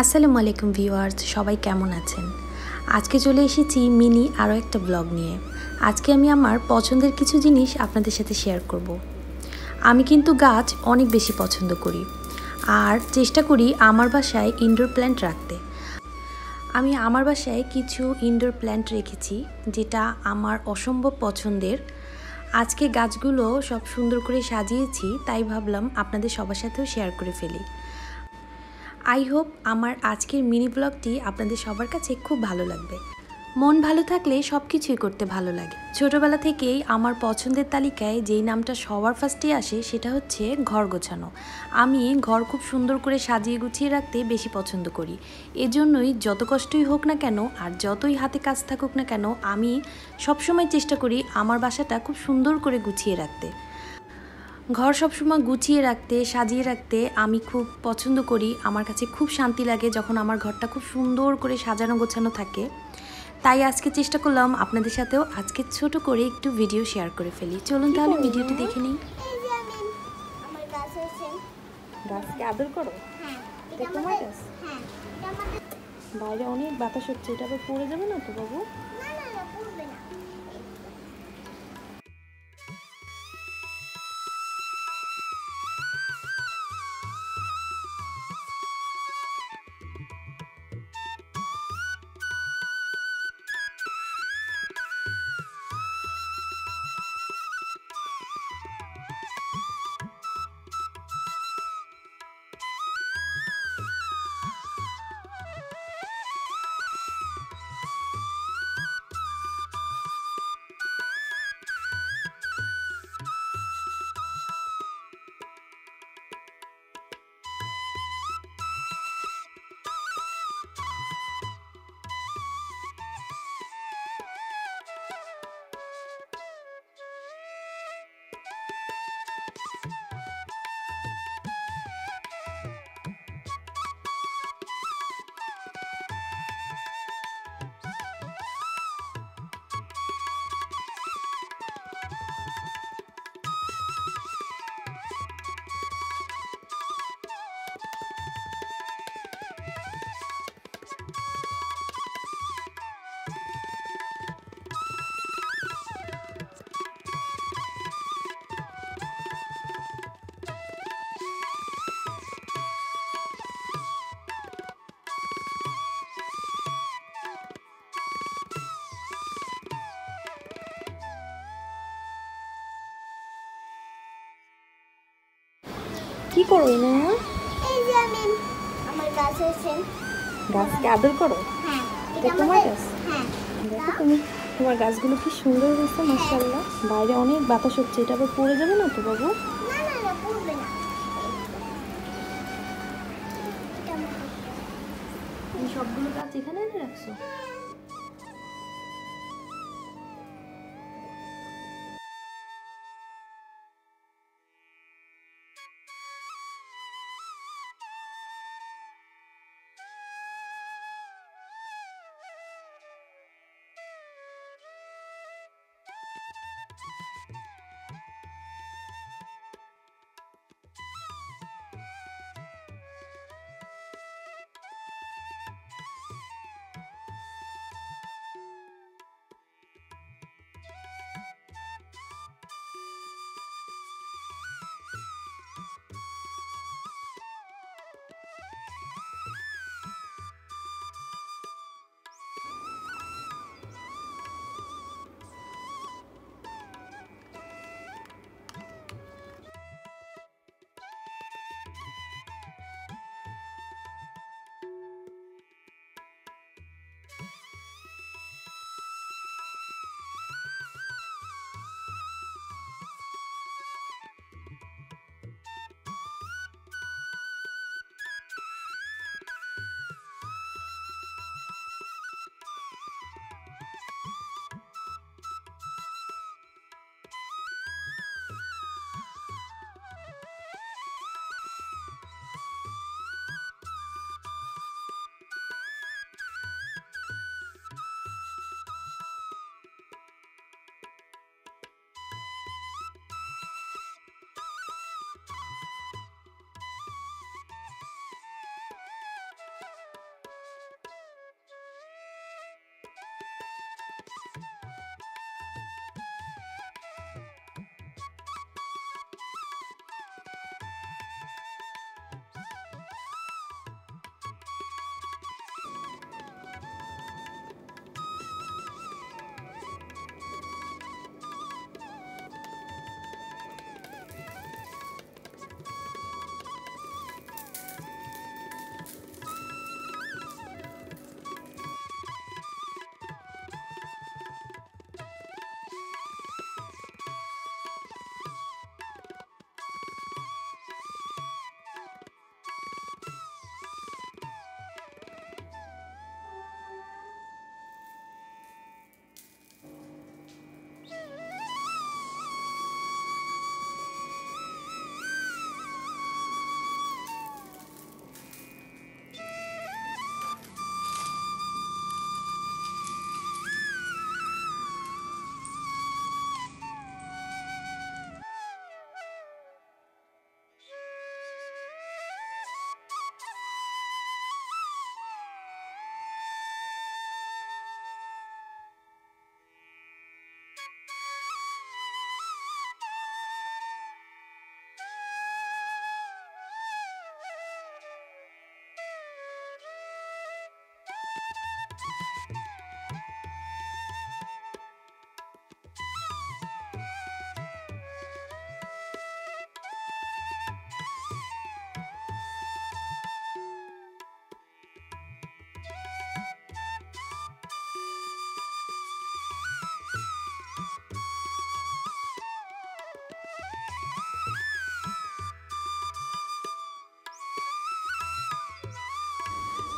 আসসালামু আলাইকুম ভিউয়ার্স, সবাই কেমন আছেন? আজকে চলে এসেছি মিনি আরও একটা ব্লগ নিয়ে। আজকে আমি আমার পছন্দের কিছু জিনিস আপনাদের সাথে শেয়ার করব। আমি কিন্তু গাছ অনেক বেশি পছন্দ করি আর চেষ্টা করি আমার বাসায় ইনডোর প্ল্যান্ট রাখতে। আমি আমার বাসায় কিছু ইনডোর প্ল্যান্ট রেখেছি যেটা আমার অসম্ভব পছন্দের। আজকে গাছগুলো সব সুন্দর করে সাজিয়েছি, তাই ভাবলাম আপনাদের সবার সাথেও শেয়ার করে ফেলি। আই হোপ আমার আজকের মিনি ব্লগটি আপনাদের সবার কাছে খুব ভালো লাগবে। মন ভালো থাকলে সব কিছুই করতে ভালো লাগে। ছোটোবেলা থেকেই আমার পছন্দের তালিকায় যেই নামটা সবার ফার্স্টে আসে সেটা হচ্ছে ঘর গোছানো। আমি ঘর খুব সুন্দর করে সাজিয়ে গুছিয়ে রাখতে বেশি পছন্দ করি। এজন্যই যত কষ্টই হোক না কেন আর যতই হাতে কাজ থাকুক না কেন, আমি সবসময় চেষ্টা করি আমার বাসাটা খুব সুন্দর করে গুছিয়ে রাখতে। ঘর সবসময় গুছিয়ে রাখতে, সাজিয়ে রাখতে আমি খুব পছন্দ করি। আমার কাছে খুব শান্তি লাগে যখন আমার ঘরটা খুব সুন্দর করে সাজানো গোছানো থাকে। তাই আজকে চেষ্টা করলাম আপনাদের সাথেও আজকে ছোট করে একটু ভিডিও শেয়ার করে ফেলি। চলুন তাহলে ভিডিওটি দেখে নিই। গাছকে আদর করো? এটা তোমার গাছ? বাইরে অনেক বাতাস হচ্ছে, এটা আবার পড়ে যাবে না তো বাবু? কি করো না? এই যে আমি আমার গাছ আছে। গাছকে আদর করো? হ্যাঁ, এটা তোমার গাছ? হ্যাঁ। দেখো তুমি, তোমার গাছগুলো কি সুন্দর হয়েছে মাশাআল্লাহ। বাইরে অনেক বাতাস হচ্ছে, এটা আবার পড়ে যাবে না তো বাবু? না পড়বে না। তুমি সবগুলো গাছ এখানে এনে রাখছো?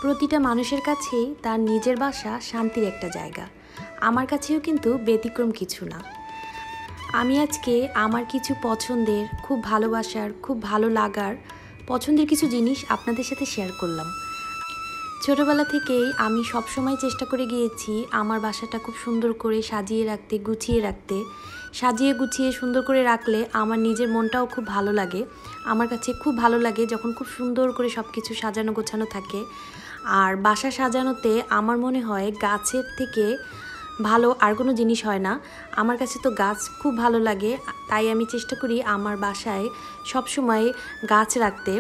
প্রতিটা মানুষের কাছেই তার নিজের বাসা শান্তির একটা জায়গা। আমার কাছেও কিন্তু ব্যতিক্রম কিছু না। আমি আজকে আমার কিছু পছন্দের, খুব ভালোবাসার, খুব ভালো লাগার পছন্দের কিছু জিনিস আপনাদের সাথে শেয়ার করলাম। ছোটোবেলা থেকেই আমি সবসময় চেষ্টা করে গিয়েছি আমার বাসাটা খুব সুন্দর করে সাজিয়ে রাখতে, গুছিয়ে রাখতে। সাজিয়ে গুছিয়ে সুন্দর করে রাখলে আমার নিজের মনটাও খুব ভালো লাগে। আমার কাছে খুব ভালো লাগে যখন খুব সুন্দর করে সব কিছু সাজানো গোছানো থাকে। আর বাসা সাজানোতে আমার মনে হয় গাছের থেকে ভালো আর কোনো জিনিস হয় না। আমার কাছে তো গাছ খুব ভালো লাগে, তাই আমি চেষ্টা করি আমার বাসায় সবসময় গাছ রাখতে।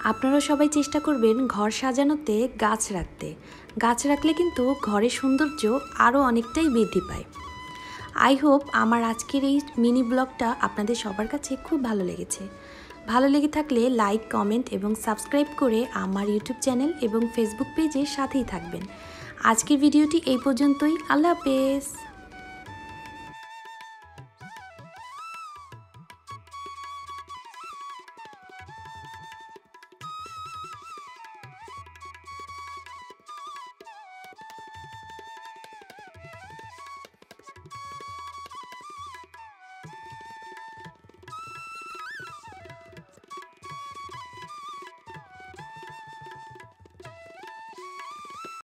আপনারা সবাই চেষ্টা করবেন ঘর সাজানোতে গাছ রাখতে। গাছ রাখলে কিন্তু ঘরের সৌন্দর্য আরও অনেকটাই বৃদ্ধি পায়। আই হোপ আমার আজকের এই মিনি ব্লগটা আপনাদের সবার কাছে খুব ভালো লেগেছে। ভালো লেগে থাকলে লাইক, কমেন্ট এবং সাবস্ক্রাইব করে আমার ইউটিউব চ্যানেল এবং ফেসবুক পেজের সাথেই থাকবেন। আজকের ভিডিওটি এই পর্যন্তই। আল্লাহ হাফেজ।